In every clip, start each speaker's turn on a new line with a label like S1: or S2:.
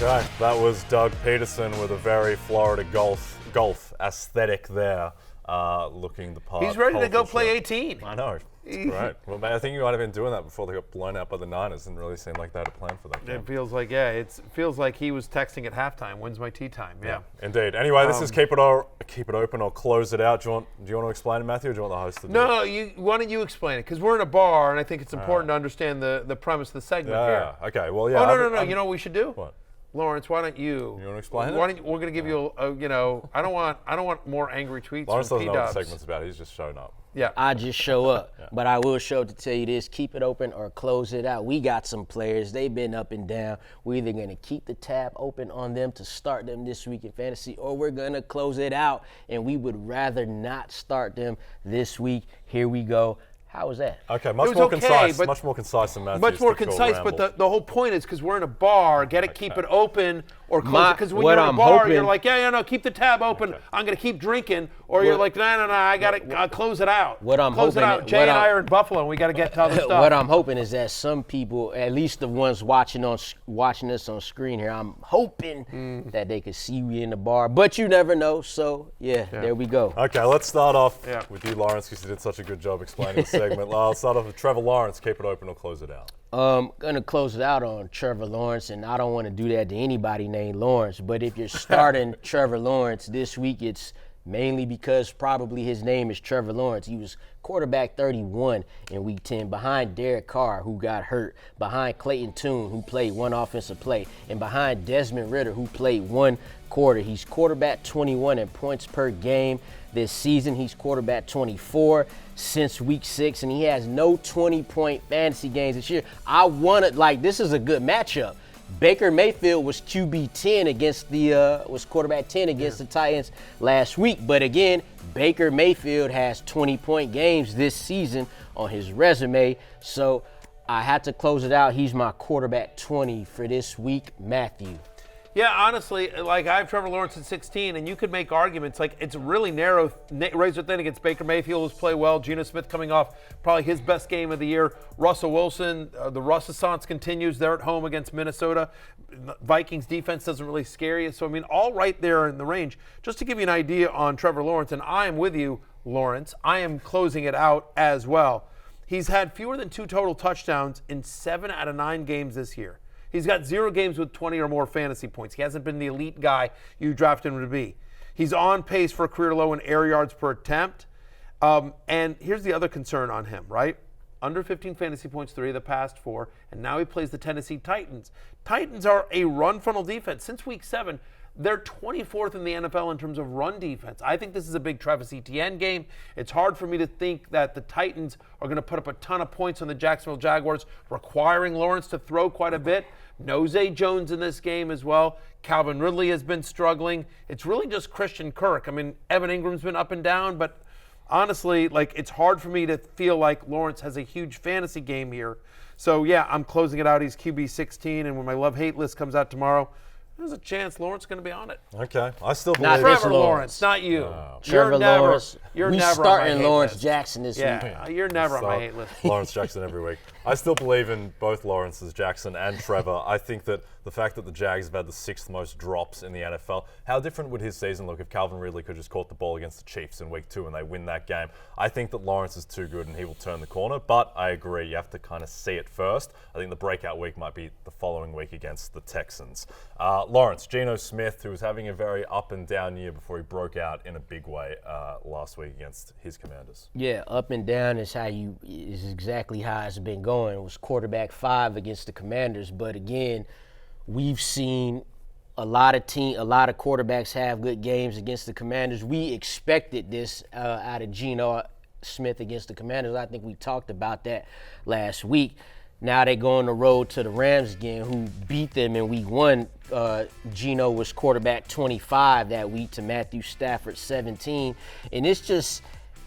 S1: Okay, that was Doug Peterson with a very Florida golf aesthetic there, looking the part.
S2: He's ready to go play 18.
S1: I know. It's great. Well, I think you might have been doing that before they got blown out by the Niners. Didn't really seem like they had a plan for that game.
S2: It feels like, it feels like he was texting at halftime. When's my tea time? Yeah.
S1: Indeed. Anyway, this is keep it open or close it out. Do you want to explain it, Matthew, or do you want the host to do it?
S2: No, why don't you explain it? Because we're in a bar, and I think it's important to understand the premise of the segment here.
S1: Okay. Well, yeah.
S2: Oh, no. You know what we should do?
S1: What?
S2: Lawrence, why don't you?
S1: You want to explain it?
S2: We're going to give you I don't want more angry tweets
S1: Lawrence
S2: from
S1: doesn't know what the
S2: P-Dubs.
S1: segment's about. He's just shown up.
S2: Yeah.
S3: I just show up, but I will show up to tell you this: keep it open or close it out. We got some players; they've been up and down. We're either going to keep the tab open on them to start them this week in fantasy, or we're going to close it out. And we would rather not start them this week. Here we go. How was that?
S1: Okay, much more concise than Matthew's.
S2: Much more concise, but the whole point is because we're in a bar, keep it open or close it. Because when you're in a bar, you're like, no, keep the tab open. Okay. I'm going to keep drinking. Or you're like, no, I got to close it out. Close it out. Jay and I are in Buffalo, and we got to get to other stuff.
S3: What I'm hoping is that some people, at least the ones watching us on screen here, I'm hoping that they could see me in the bar. But you never know, so there we go.
S1: Okay, let's start off with you, Lawrence, because you did such a good job explaining the segment. I'll start off with Trevor Lawrence. Keep it open or close it out.
S3: Going to close it out on Trevor Lawrence, and I don't want to do that to anybody named Lawrence, but if you're starting Trevor Lawrence this week, it's mainly because probably his name is Trevor Lawrence. He was quarterback 31 in Week 10 behind Derek Carr, who got hurt, behind Clayton Tune, who played one offensive play, and behind Desmond Ridder, who played one quarter. He's quarterback 21 in points per game this season. He's quarterback 24 since Week 6, and he has no 20-point fantasy games this year. This is a good matchup. Baker Mayfield was QB 10 against was quarterback 10 against the Titans last week. But again, Baker Mayfield has 20-point games this season on his resume. So I had to close it out. He's my quarterback 20 for this week, Matthew.
S2: Yeah, honestly, I have Trevor Lawrence at 16, and you could make arguments. It's really narrow, razor thin against Baker Mayfield, who's played well. Geno Smith coming off probably his best game of the year. Russell Wilson, the Russessance continues. They're at home against Minnesota. Vikings defense doesn't really scare you. So, all right there in the range. Just to give you an idea on Trevor Lawrence, and I am with you, Lawrence. I am closing it out as well. He's had fewer than 2 total touchdowns in 7 out of 9 games this year. He's got 0 games with 20 or more fantasy points. He hasn't been the elite guy you drafted him to be. He's on pace for a career low in air yards per attempt. And here's the other concern on him, right? Under 15 fantasy points 3 of the past 4, and now he plays the Tennessee Titans. Titans are a run funnel defense. Since Week 7, they're 24th in the NFL in terms of run defense. I think this is a big Travis Etienne game. It's hard for me to think that the Titans are going to put up a ton of points on the Jacksonville Jaguars, requiring Lawrence to throw quite a bit. No Zay Jones in this game as well. Calvin Ridley has been struggling. It's really just Christian Kirk. Evan Ingram's been up and down, but honestly, it's hard for me to feel like Lawrence has a huge fantasy game here. So, I'm closing it out. He's QB 16, and when my love-hate list comes out tomorrow, there's a chance Lawrence is going to be on it.
S1: Okay. I still believe
S2: not Trevor Lawrence, not you.
S3: Trevor Lawrence.
S2: You're
S3: we
S2: never
S3: starting
S2: on my
S3: Lawrence
S2: list.
S3: Jackson this week.
S2: You're never on my hate list.
S1: Lawrence Jackson every week. I still believe in both Lawrence's Jackson and Trevor. I think that the fact that the Jags have had the 6th most drops in the NFL, how different would his season look if Calvin Ridley could just caught the ball against the Chiefs in Week 2 and they win that game? I think that Lawrence is too good and he will turn the corner, but I agree, you have to kind of see it first. I think the breakout week might be the following week against the Texans. Lawrence, Geno Smith, who was having a very up and down year before he broke out in a big way last week against his Commanders.
S3: Yeah, up and down is exactly how it's been going. It was quarterback 5 against the Commanders, but again, we've seen a lot of quarterbacks have good games against the Commanders. We expected this out of Geno Smith against the Commanders. I think we talked about that last week. Now they go on the road to the Rams again, who beat them in Week 1. Geno was quarterback 25 that week to Matthew Stafford 17. And it's just,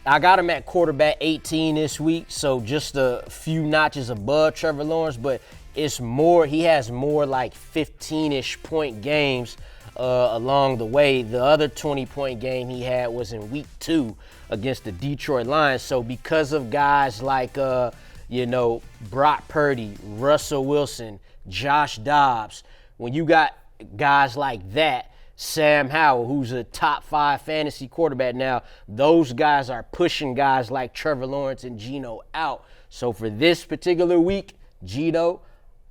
S3: I got him at quarterback 18 this week, so just a few notches above Trevor Lawrence, but it's more, he has more like 15-ish point games along the way. The other 20-point game he had was in Week 2 against the Detroit Lions. So because of guys like Brock Purdy, Russell Wilson, Josh Dobbs, when you got guys like that, Sam Howell, who's a top 5 fantasy quarterback now, those guys are pushing guys like Trevor Lawrence and Geno out. So for this particular week, Geno,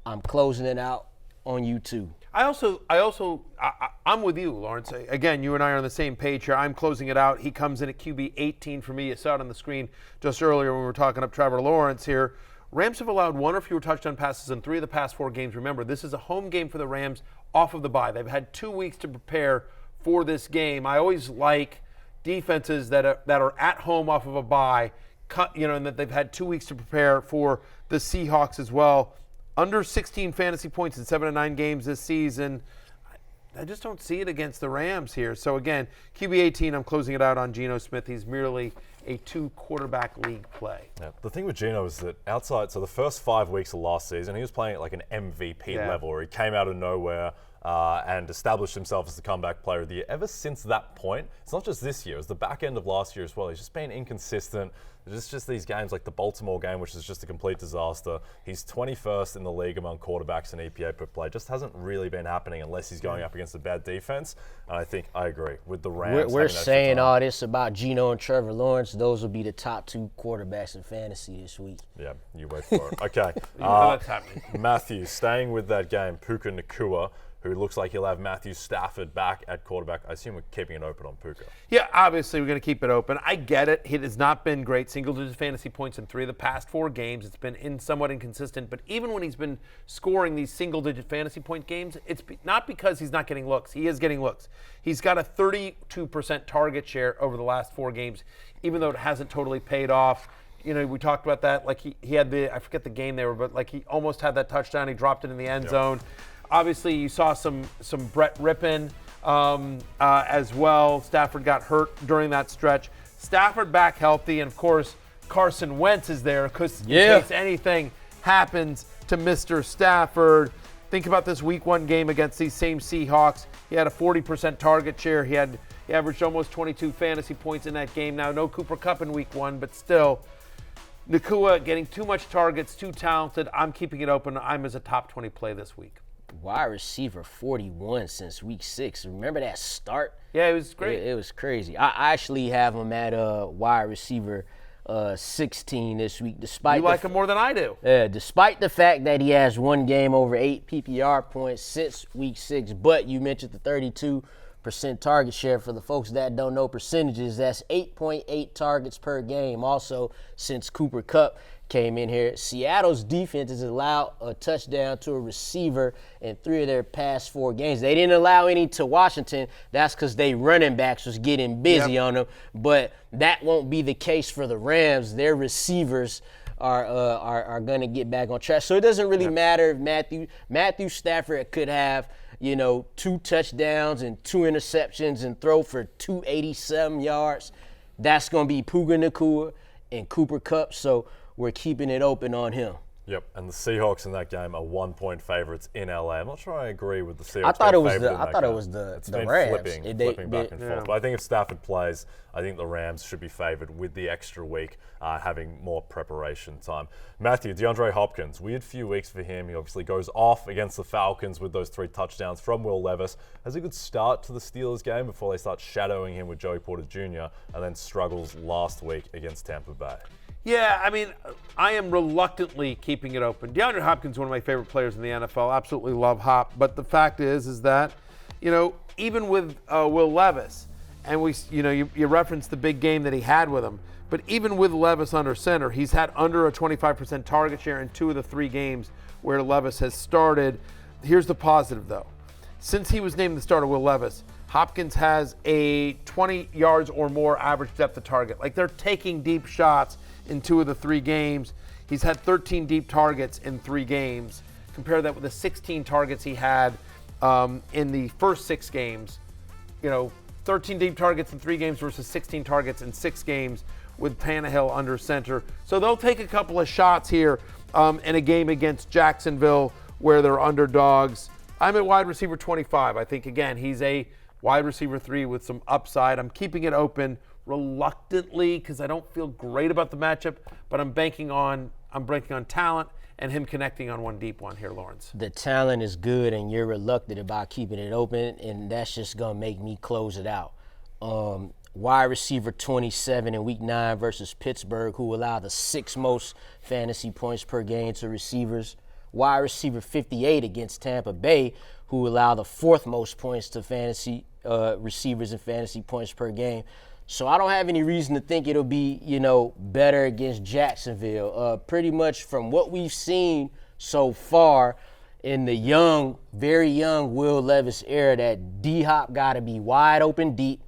S3: I'm closing it out on you too.
S2: I'm with you, Lawrence. Again, you and I are on the same page here. I'm closing it out. He comes in at QB 18 for me. You saw it on the screen just earlier when we were talking up Trevor Lawrence here. Rams have allowed 1 or fewer touchdown passes in 3 of the past 4 games. Remember, this is a home game for the Rams off of the bye. They've had 2 weeks to prepare for this game. I always like defenses that are at home off of a bye, and that they've had 2 weeks to prepare for the Seahawks as well. Under 16 fantasy points in 7 of 9 games this season. I just don't see it against the Rams here. So again, QB 18, I'm closing it out on Geno Smith. He's merely a 2-quarterback league play.
S1: Yeah, the thing with Geno is that so the first 5 weeks of last season, he was playing at like an MVP level where he came out of nowhere and established himself as the comeback player of the year. Ever since that point, it's not just this year, it's the back end of last year as well. He's just been inconsistent. It's just these games like the Baltimore game, which is just a complete disaster. He's 21st in the league among quarterbacks in EPA per play. Just hasn't really been happening unless he's going up against a bad defense. And I think I agree with the Rams.
S3: We're saying all this about Geno and Trevor Lawrence. Those will be the top 2 quarterbacks in fantasy this week.
S1: Yeah, you wait for it. Okay.
S2: That's happening.
S1: Matthew, staying with that game, Puka Nacua, who looks like he'll have Matthew Stafford back at quarterback. I assume we're keeping it open on Puka.
S2: Yeah, obviously we're going to keep it open. I get it. It has not been great. Single-digit fantasy points in 3 of the past 4 games. It's been somewhat inconsistent. But even when he's been scoring these single-digit fantasy point games, it's not because he's not getting looks. He is getting looks. He's got a 32% target share over the last 4 games, even though it hasn't totally paid off. You know, we talked about that. Like he had I forget the game they were, but like he almost had that touchdown. He dropped it in the end zone. Obviously, you saw some Brett Rippon as well. Stafford got hurt during that stretch. Stafford back healthy, and of course, Carson Wentz is there because in case anything happens to Mr. Stafford. Think about this Week 1 game against these same Seahawks. He had a 40% target share. He averaged almost 22 fantasy points in that game. Now, no Cooper Kupp in Week 1, but still, Nacua getting too much targets, too talented. I'm keeping it open. I'm as a top 20 play this week.
S3: Wide receiver 41 since week 6. Remember that start?
S2: Yeah, it was great.
S3: It was crazy. I actually have him at wide receiver 16 this week. Despite
S2: you like him more than I do.
S3: Yeah, despite the fact that he has 1 game over 8 PPR points since week 6. But you mentioned the 32% target share. For the folks that don't know percentages, that's 8.8 targets per game. Also, since Cooper Kupp came in here, Seattle's defense has allowed a touchdown to a receiver in 3 of their past 4 games. They didn't allow any to Washington. That's because they running backs was getting busy on them. But that won't be the case for the Rams. Their receivers are going to get back on track. So it doesn't really matter if Matthew Stafford could have 2 touchdowns and 2 interceptions and throw for 287 yards. That's going to be Puka Nacua and Cooper Kupp. So we're keeping it open on him.
S1: Yep, and the Seahawks in that game are 1-point favorites in LA. I'm not sure I agree with the Seahawks.
S3: I thought it was
S1: It's
S3: the
S1: been
S3: Rams.
S1: flipping back and forth. But I think if Stafford plays, I think the Rams should be favored with the extra week, having more preparation time. Matthew, DeAndre Hopkins, weird few weeks for him. He obviously goes off against the Falcons with those 3 touchdowns from Will Levis. Has a good start to the Steelers game before they start shadowing him with Joey Porter Jr. and then struggles last week against Tampa Bay.
S2: Yeah, I mean, I am reluctantly keeping it open. DeAndre Hopkins is one of my favorite players in the NFL. Absolutely love Hop. But the fact is that, even with Will Levis, and you referenced the big game that he had with him, but even with Levis under center, he's had under a 25% target share in 2 of the 3 games where Levis has started. Here's the positive, though. Since he was named the starter, Will Levis, Hopkins has a 20 yards or more average depth of target. Like, they're taking deep shots in 2 of the 3 games. He's had 13 deep targets in 3 games. Compare that with the 16 targets he had in the first 6 games. 13 deep targets in 3 games versus 16 targets in 6 games with Tannehill under center. So they'll take a couple of shots here in a game against Jacksonville where they're underdogs. I'm at wide receiver 25. I think, again, he's a wide receiver 3 with some upside. I'm keeping it open reluctantly because I don't feel great about the matchup, but I'm banking on talent and him connecting on one deep one here, Lawrence.
S3: The talent is good, and you're reluctant about keeping it open, and that's just going to make me close it out. Wide receiver 27 in Week 9 versus Pittsburgh, who allowed the 6th most fantasy points per game to receivers. Wide receiver 58 against Tampa Bay, who allowed the 4th most points to fantasy receivers and fantasy points per game. So I don't have any reason to think it'll be, better against Jacksonville. Pretty much from what we've seen so far in the young, very young Will Levis era, that D-Hop got to be wide open deep,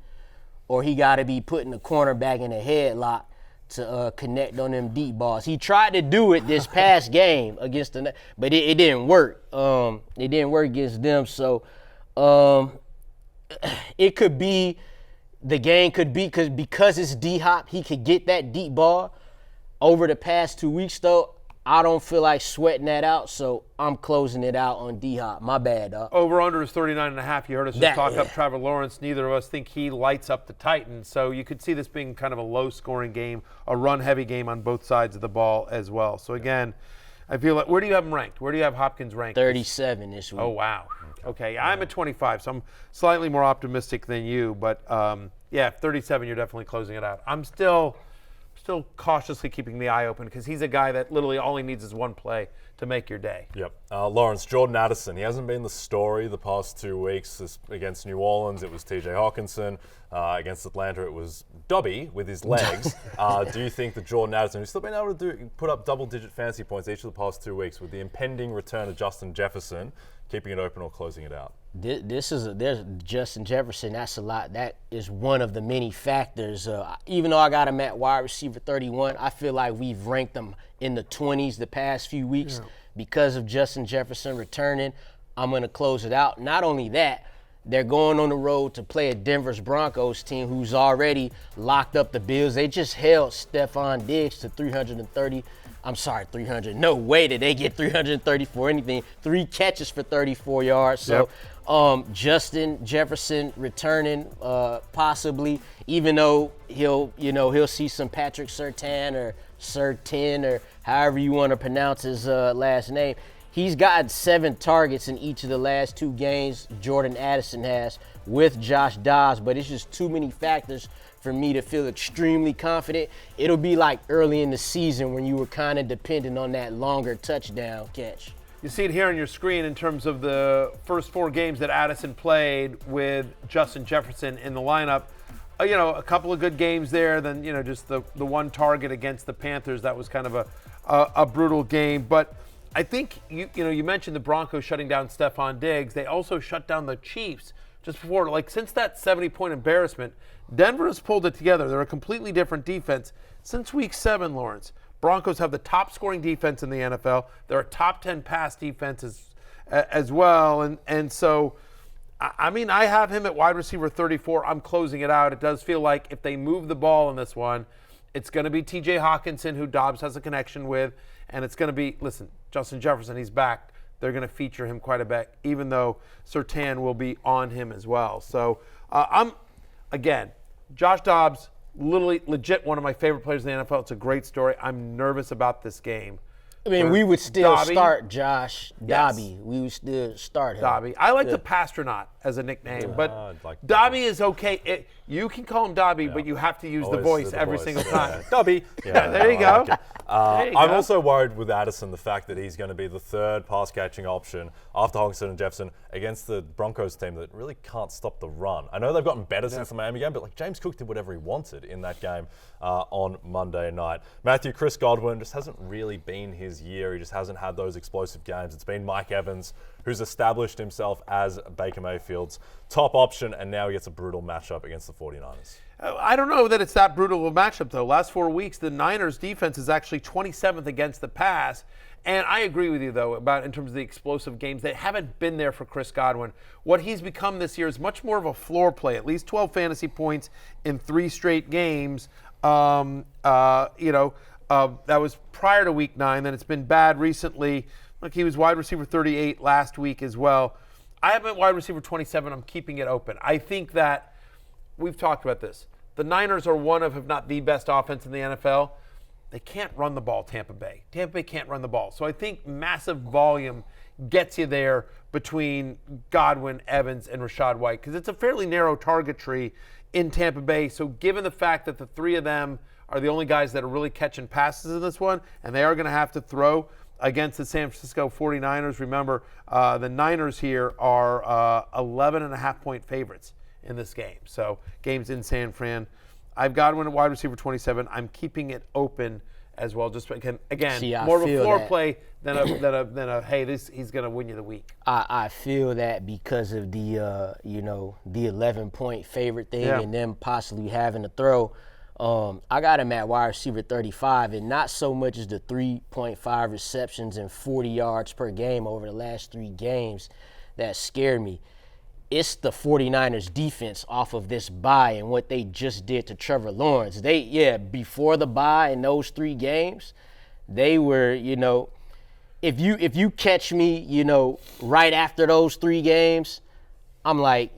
S3: or he got to be putting the cornerback in a headlock to connect on them deep balls. He tried to do it this past game against but it didn't work. It didn't work against them. So it could be, the game could be, because it's D-Hop, he could get that deep ball. Over the past 2 weeks, though, I don't feel like sweating that out, so I'm closing it out on D-Hop. My bad, dog.
S2: Over-under is 39.5. You heard us just talk up Trevor Lawrence. Neither of us think he lights up the Titans, so you could see this being kind of a low-scoring game, a run-heavy game on both sides of the ball as well. So, again, I feel like, where do you have him ranked? Where do you have Hopkins ranked?
S3: 37 this week.
S2: Oh, wow. Okay, I'm at 25, so I'm slightly more optimistic than you, but, 37, you're definitely closing it out. I'm still cautiously keeping the eye open, because he's a guy that literally all he needs is one play to make your day.
S1: Yep. Lawrence, Jordan Addison, he hasn't been the story the past 2 weeks. Against New Orleans, it was TJ Hawkinson. Against Atlanta, it was Dobby with his legs. Do you think that Jordan Addison, who's still been able to put up double-digit fantasy points each of the past 2 weeks, with the impending return of Justin Jefferson, keeping it open or closing it out?
S3: There's Justin Jefferson. That's a lot. That is one of the many factors. Even though I got him at wide receiver 31, I feel like we've ranked him in the 20s the past few weeks because of Justin Jefferson returning. I'm going to close it out. Not only that, they're going on the road to play a Denver's Broncos team who's already locked up the Bills. They just held Stephon Diggs to 300. No way did they get 330 for anything. 3 catches for 34 yards. So Justin Jefferson returning possibly, even though he'll see some Patrick Surtain or however you want to pronounce his last name. He's gotten 7 targets in each of the last 2 games Jordan Addison has with Josh Dobbs, but it's just too many factors for me to feel extremely confident. It'll be like early in the season when you were kind of dependent on that longer touchdown catch.
S2: You see it here on your screen in terms of the first 4 games that Addison played with Justin Jefferson in the lineup. A couple of good games there, then just the one target against the Panthers. That was kind of a brutal game. But I think you mentioned the Broncos shutting down Stephon Diggs. They also shut down the Chiefs just before. Like, since that 70-point embarrassment, Denver has pulled it together. They're a completely different defense since Week 7, Lawrence. Broncos have the top scoring defense in the NFL. They're a top 10 pass defense as well. And so, I have him at wide receiver 34. I'm closing it out. It does feel like if they move the ball in this one, it's going to be TJ Hawkinson, who Dobbs has a connection with. And it's going to be, Justin Jefferson, he's back. They're going to feature him quite a bit, even though Surtain will be on him as well. So, Josh Dobbs, legit one of my favorite players in the NFL. It's a great story. I'm nervous about this game.
S3: I mean, we would still start Josh Dobby. We would still start him.
S2: Dobby. I like the Pastronaut as a nickname, but Dobby is okay. You can call him Dobby, but you have to use the voice every single time.
S1: Dobby.
S2: There you go.
S1: I'm also worried with Addison, the fact that he's going to be the 3rd pass-catching option after Hawkinson and Jefferson against the Broncos team that really can't stop the run. I know they've gotten better since the Miami game, but James Cook did whatever he wanted in that game on Monday night. Chris Godwin just hasn't really been his year. He just hasn't had those explosive games. It's been Mike Evans who's established himself as Baker Mayfield's top option, and now he gets a brutal matchup against the 49ers.
S2: I don't know that it's that brutal of a matchup, though. Last 4 weeks, the Niners' defense is actually 27th against the pass. And I agree with you, though, about in terms of the explosive games. They haven't been there for Chris Godwin. What he's become this year is much more of a floor play, at least 12 fantasy points in 3 straight games. That was prior to Week 9. Then it's been bad recently. He was wide receiver 38 last week as well. I have him at wide receiver 27. I'm keeping it open. I think that we've talked about this. The Niners are one of, if not the best offense in the NFL. they can't run the ball, Tampa Bay. Tampa Bay can't run the ball. So I think massive volume gets you there between Godwin, Evans, and Rachaad White, because it's a fairly narrow target tree in Tampa Bay. So given the fact that the three of them are the only guys that are really catching passes in this one, and they are going to have to throw against the San Francisco 49ers. Remember, the Niners here are 11.5-point favorites in this game. So game's in San Fran. I've got one at wide receiver 27. I'm keeping it open as well. Just again, more of a floor play than a hey, he's going to win you the week.
S3: I feel that because of the the 11-point favorite thing and them possibly having to throw. I got him at wide receiver 35, and not so much as the 3.5 receptions and 40 yards per game over the last 3 games that scared me. It's the 49ers defense off of this bye and what they just did to Trevor Lawrence. Before the bye in those 3 games, they were, if you catch me, right after those 3 games, I'm like,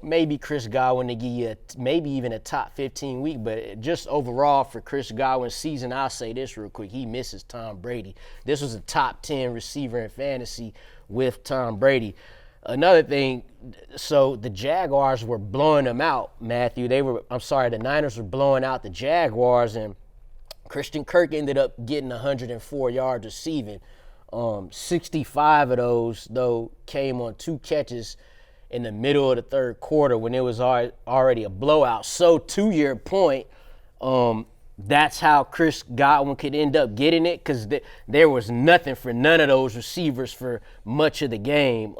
S3: maybe Chris Godwin to give you maybe even a top 15 week, but just overall for Chris Godwin's season, I'll say this real quick. He misses Tom Brady. This was a top 10 receiver in fantasy with Tom Brady. Another thing, so the Jaguars were blowing them out, Matthew. The Niners were blowing out the Jaguars, and Christian Kirk ended up getting 104 yards receiving. 65 of those, though, came on 2 catches in the middle of the third quarter when it was already a blowout. So to your point, that's how Chris Godwin could end up getting it, because there was nothing for none of those receivers for much of the game.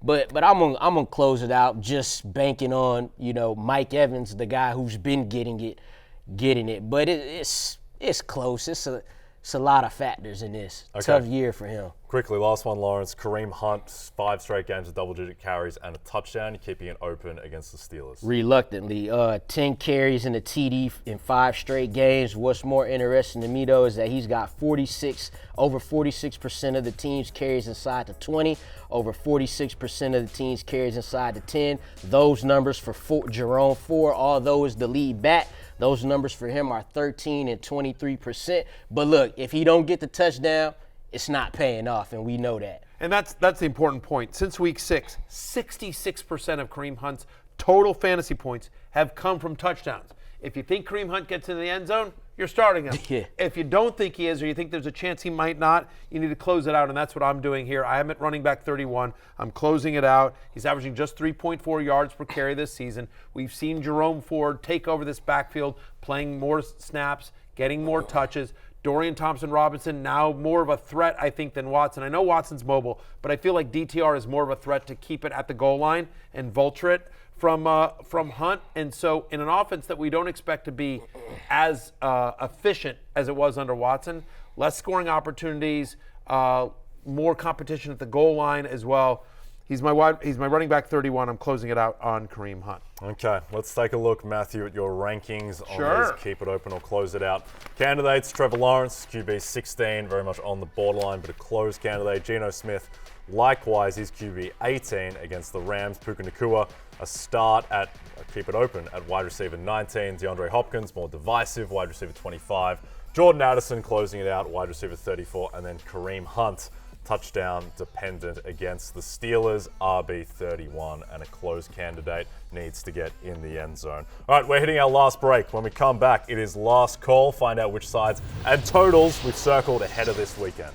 S3: But I'm gonna close it out just banking on Mike Evans, the guy who's been getting it. But it's close. It's a lot of factors in this. Okay. Tough year for him.
S1: Quickly, last one, Lawrence. Kareem Hunt, 5 straight games of double-digit carries and a touchdown. You're keeping it open against the Steelers.
S3: Reluctantly. 10 carries and a TD in 5 straight games. What's more interesting to me, though, is that he's got over 46% of the team's carries inside the 20, over 46% of the team's carries inside the 10. Those numbers for Jerome Ford, although is the lead back, those numbers for him are 13 and 23%. But look, if he don't get the touchdown, it's not paying off, and we know that.
S2: And that's the important point. Since week 6, 66% of Kareem Hunt's total fantasy points have come from touchdowns. If you think Kareem Hunt gets into the end zone, you're starting him.
S3: Yeah.
S2: If you don't think he is, or you think there's a chance he might not, you need to close it out, and that's what I'm doing here. I am at running back 31. I'm closing it out. He's averaging just 3.4 yards per carry this season. We've seen Jerome Ford take over this backfield, playing more snaps, getting more touches. Dorian Thompson-Robinson now more of a threat, I think, than Watson. I know Watson's mobile, but I feel like DTR is more of a threat to keep it at the goal line and vulture it from Hunt. And so in an offense that we don't expect to be as efficient as it was under Watson, less scoring opportunities, more competition at the goal line as well. He's my running back 31. I'm closing it out on Kareem Hunt.
S1: Okay, let's take a look, Matthew, at your rankings on
S2: Sure.
S1: these keep it open or close it out candidates. Trevor Lawrence, QB 16, very much on the borderline, but a closed candidate. Geno Smith, likewise, he's QB 18 against the Rams. Puka Nacua, a start at keep it open at wide receiver 19. DeAndre Hopkins, more divisive, wide receiver 25. Jordan Addison closing it out, wide receiver 34, and then Kareem Hunt, touchdown dependent against the Steelers, RB 31, and a closed candidate needs to get in the end zone. All right, we're hitting our last break. When we come back, it is last call. Find out which sides and totals we've circled ahead of this weekend.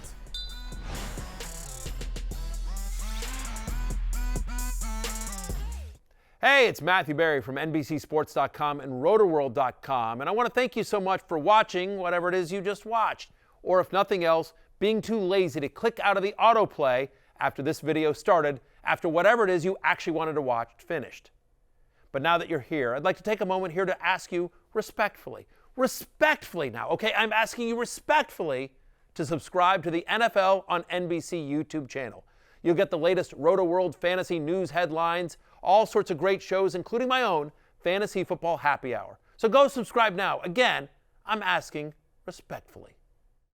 S2: Hey, it's Matthew Berry from NBCSports.com and RotorWorld.com, and I want to thank you so much for watching whatever it is you just watched, or if nothing else, being too lazy to click out of the autoplay after this video started, after whatever it is you actually wanted to watch finished. But now that you're here, I'd like to take a moment here to ask you respectfully now, okay? I'm asking you respectfully to subscribe to the NFL on NBC YouTube channel. You'll get the latest Roto-World fantasy news headlines, all sorts of great shows, including my own Fantasy Football Happy Hour. So go subscribe now. Again, I'm asking respectfully.